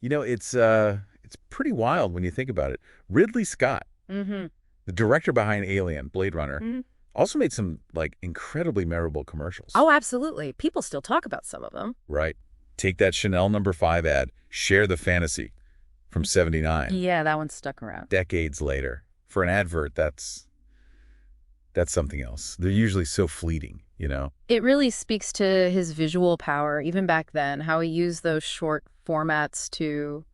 It's pretty wild when you think about it. Ridley Scott, Mm-hmm. the director behind Alien, Blade Runner, Mm-hmm. also made some like incredibly memorable commercials. Oh, absolutely. People still talk about some of them. Right. Take that Chanel #5 ad, Share the Fantasy from '79. Yeah, that one stuck around. Decades later. For an advert, that's something else. They're usually so fleeting, you know? It really speaks to his visual power, even back then, how he used those short formats to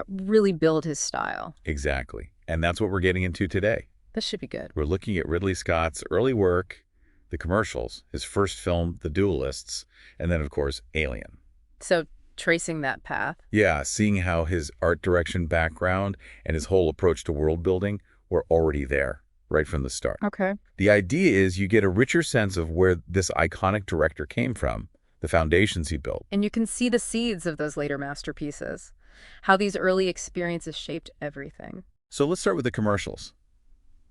really build his style. Exactly. And that's what we're getting into today. This should be good. We're looking at Ridley Scott's early work, the commercials, his first film, The Duelists, and then, of course, Alien. So, tracing that path. Yeah, seeing how his art direction background and his whole approach to world building were already there right from the start. Okay. The idea is you get a richer sense of where this iconic director came from, the foundations he built. And you can see the seeds of those later masterpieces, how these early experiences shaped everything. So let's start with the commercials.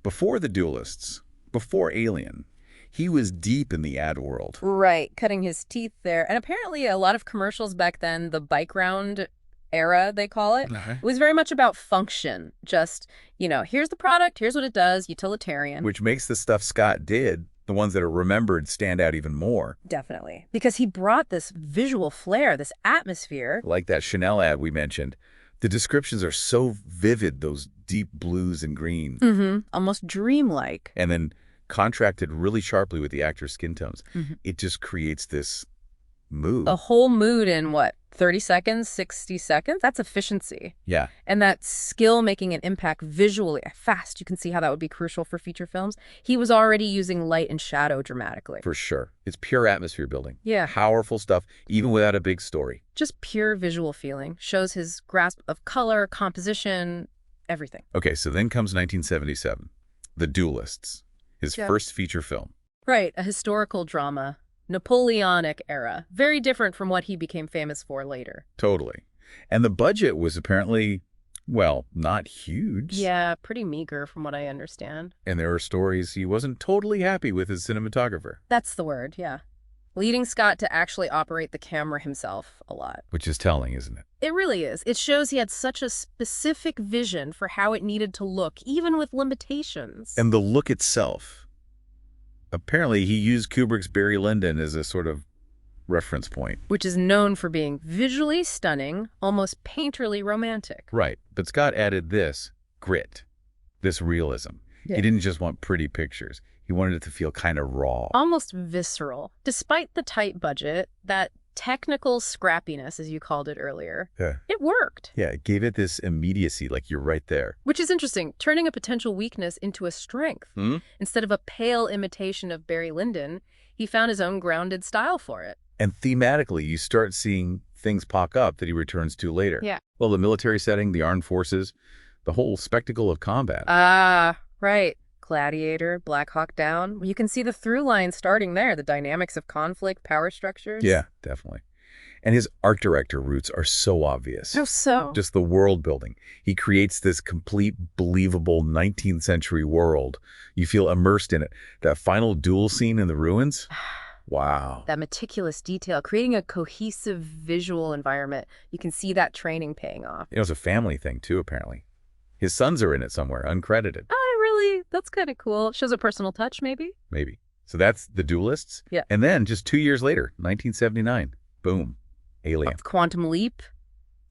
Before The Duelists, before Alien, he was deep in the ad world. Right, cutting his teeth there. And apparently a lot of commercials back then, the bike round era, they call it, it was very much about function. Just, here's the product, here's what it does, utilitarian. Which makes the stuff Scott did, the ones that are remembered, stand out even more. Definitely. Because he brought this visual flair, this atmosphere. Like that Chanel ad we mentioned. The descriptions are so vivid, those deep blues and greens. Mm-hmm. Almost dreamlike. And then contracted really sharply with the actor's skin tones. Mm-hmm. It just creates this mood. A whole mood in what, 30 seconds, 60 seconds? That's efficiency. Yeah. And that skill making an impact visually, fast. You can see how that would be crucial for feature films. He was already using light and shadow dramatically. For sure. It's pure atmosphere building. Yeah. Powerful stuff, even without a big story. Just pure visual feeling. Shows his grasp of color, composition, everything. Okay, so then comes 1977, The Duelists, his first feature film. Right, a historical drama. Napoleonic era. Very different from what he became famous for later. Totally. And the budget was apparently, well, not huge. Yeah, pretty meager from what I understand. And there are stories he wasn't totally happy with his cinematographer. That's the word, yeah. Leading Scott to actually operate the camera himself a lot. Which is telling, isn't it? It really is. It shows he had such a specific vision for how it needed to look, even with limitations. And the look itself. Apparently, he used Kubrick's Barry Lyndon as a sort of reference point. Which is known for being visually stunning, almost painterly romantic. Right. But Scott added this grit, this realism. Yeah. He didn't just want pretty pictures. He wanted it to feel kind of raw. Almost visceral. Despite the tight budget, that technical scrappiness, as you called it earlier, it worked. Yeah, it gave it this immediacy, like you're right there. Which is interesting, turning a potential weakness into a strength. Instead of a pale imitation of Barry Lyndon, he found his own grounded style for it. And thematically, you start seeing things pop up that he returns to later. Yeah. Well, the military setting, the armed forces, the whole spectacle of combat. Ah, right. Gladiator, Black Hawk Down. You can see the through line starting there, the dynamics of conflict, power structures. Yeah, definitely. And his art director roots are so obvious. How so? Just the world building. He creates this complete, believable 19th century world. You feel immersed in it. That final duel scene in the ruins. Wow. That meticulous detail, creating a cohesive visual environment. You can see that training paying off. It's a family thing, too, apparently. His sons are in it somewhere, uncredited. Really? That's kind of cool. Shows a personal touch, maybe? Maybe. So that's The Duelists. Yeah. And then just 2 years later, 1979, boom, Alien. Quantum Leap?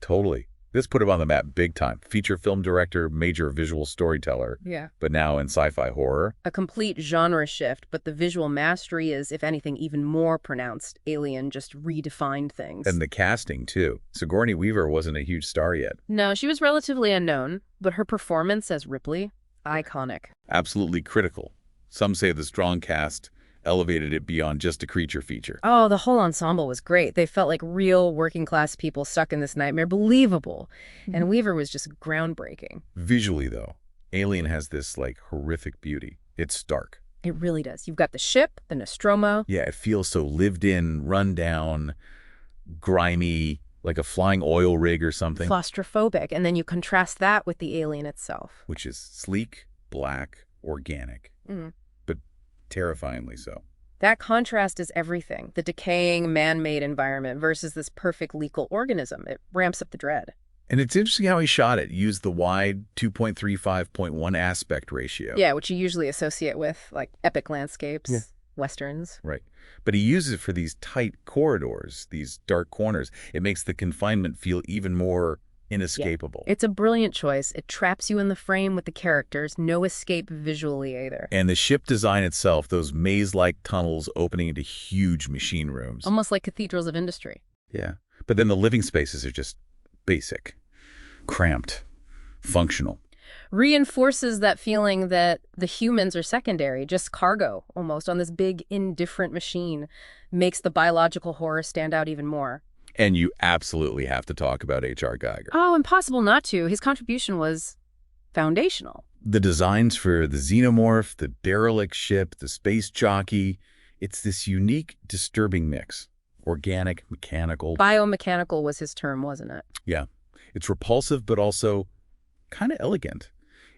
Totally. This put him on the map big time. Feature film director, major visual storyteller. Yeah. But now in sci-fi horror. A complete genre shift, but the visual mastery is, if anything, even more pronounced. Alien just redefined things. And the casting, too. Sigourney Weaver wasn't a huge star yet. No, she was relatively unknown, but her performance as Ripley, iconic. Absolutely critical. Some say the strong cast elevated it beyond just a creature feature. Oh, the whole ensemble was great. They felt like real working-class people stuck in this nightmare. Believable. And Weaver was just groundbreaking. Visually, though, Alien has this, horrific beauty. It's stark. It really does. You've got the ship, the Nostromo. Yeah, it feels so lived in, run down, grimy, like a flying oil rig or something. Claustrophobic. And then you contrast that with the alien itself. Which is sleek, black, organic. But terrifyingly so. That contrast is everything. The decaying, man-made environment versus this perfect lethal organism. It ramps up the dread. And it's interesting how he shot it. He used the wide 2.35.1 aspect ratio. Yeah, which you usually associate with, like, epic landscapes, Yeah. westerns. Right. But he uses it for these tight corridors, these dark corners. It makes the confinement feel even more inescapable. Yeah. It's a brilliant choice. It traps you in the frame with the characters. No escape visually either. And the ship design itself, those maze-like tunnels opening into huge machine rooms. Almost like cathedrals of industry. Yeah. But then the living spaces are just basic, cramped, functional. Reinforces that feeling that the humans are secondary, just cargo, almost, on this big, indifferent machine. Makes the biological horror stand out even more. And you absolutely have to talk about H.R. Geiger. Oh, impossible not to. His contribution was foundational. The designs for the xenomorph, the derelict ship, the space jockey, it's this unique, disturbing mix. Organic, mechanical. Biomechanical was his term, wasn't it? Yeah. It's repulsive, but also kind of elegant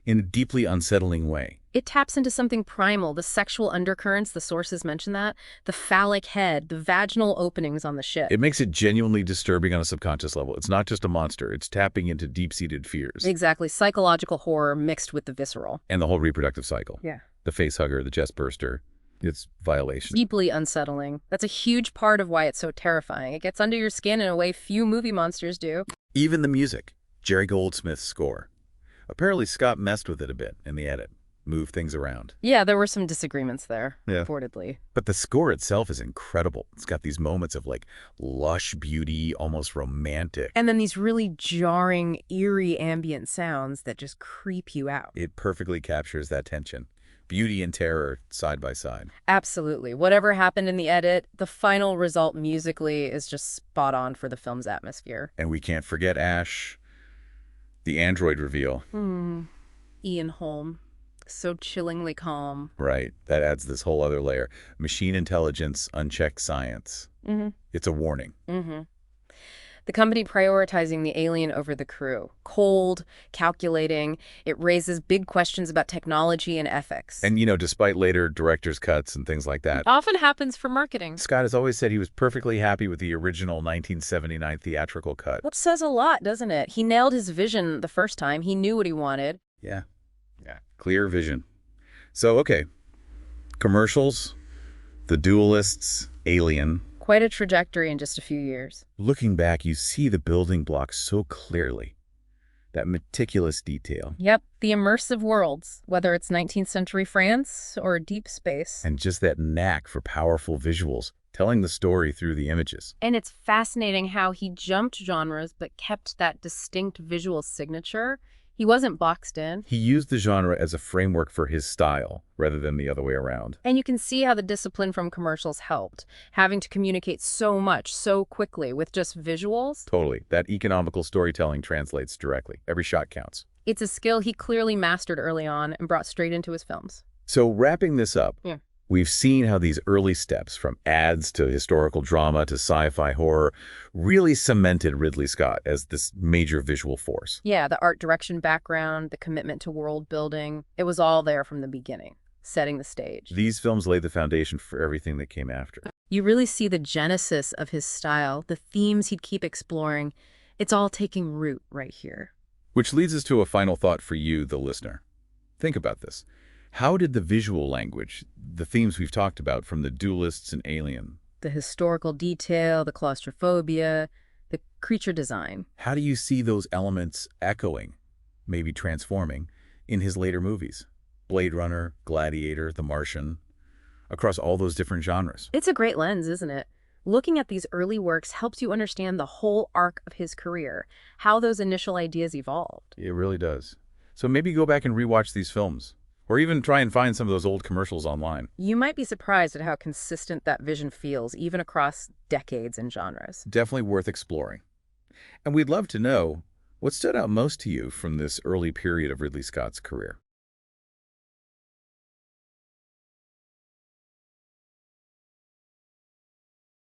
in a deeply unsettling way. It taps into something primal, the sexual undercurrents, the sources mention that, the phallic head, the vaginal openings on the ship. It makes it genuinely disturbing on a subconscious level. It's not just a monster. It's tapping into deep-seated fears. Exactly. Psychological horror mixed with the visceral. And the whole reproductive cycle. Yeah. The face hugger, the chest burster. It's violation. Deeply unsettling. That's a huge part of why it's so terrifying. It gets under your skin in a way few movie monsters do. Even the music. Jerry Goldsmith's score. Apparently Scott messed with it a bit in the edit. Moved things around. Yeah, there were some disagreements there, Yeah. reportedly. But the score itself is incredible. It's got these moments of like lush beauty, almost romantic. And then these really jarring, eerie ambient sounds that just creep you out. It perfectly captures that tension. Beauty and terror side by side. Absolutely. Whatever happened in the edit, the final result musically is just spot on for the film's atmosphere. And we can't forget Ash, the android reveal. Ian Holm. So chillingly calm. Right. That adds this whole other layer. Machine intelligence, unchecked science. It's a warning. The company prioritizing the alien over the crew. Cold, calculating. It raises big questions about technology and ethics. And, despite later director's cuts and things like that, Often happens for marketing. Scott has always said he was perfectly happy with the original 1979 theatrical cut. That says a lot, doesn't it? He nailed his vision the first time. He knew what he wanted. Yeah. Clear vision. So, okay. Commercials, The Duelists, Alien. Quite a trajectory in just a few years. Looking back, you see the building blocks so clearly. That meticulous detail. Yep, the immersive worlds, whether it's 19th century France or deep space. And just that knack for powerful visuals, telling the story through the images. And it's fascinating how he jumped genres but kept that distinct visual signature. He wasn't boxed in. He used the genre as a framework for his style, rather than the other way around. And you can see how the discipline from commercials helped, having to communicate so much, so quickly, with just visuals. Totally. That economical storytelling translates directly. Every shot counts. It's a skill he clearly mastered early on and brought straight into his films. So wrapping this up, Yeah. We've seen how these early steps, from ads to historical drama to sci-fi horror, really cemented Ridley Scott as this major visual force. Yeah, the art direction background, the commitment to world building, it was all there from the beginning, setting the stage. These films laid the foundation for everything that came after. You really see the genesis of his style, the themes he'd keep exploring. It's all taking root right here. Which leads us to a final thought for you, the listener. Think about this. How did the visual language, the themes we've talked about from The Duelists and Alien, The historical detail, the claustrophobia, the creature design. How do you see those elements echoing, maybe transforming, in his later movies? Blade Runner, Gladiator, The Martian, across all those different genres. It's a great lens, isn't it? Looking at these early works helps you understand the whole arc of his career, how those initial ideas evolved. It really does. So maybe go back and rewatch these films. Or even try and find some of those old commercials online. You might be surprised at how consistent that vision feels, even across decades and genres. Definitely worth exploring. And we'd love to know what stood out most to you from this early period of Ridley Scott's career.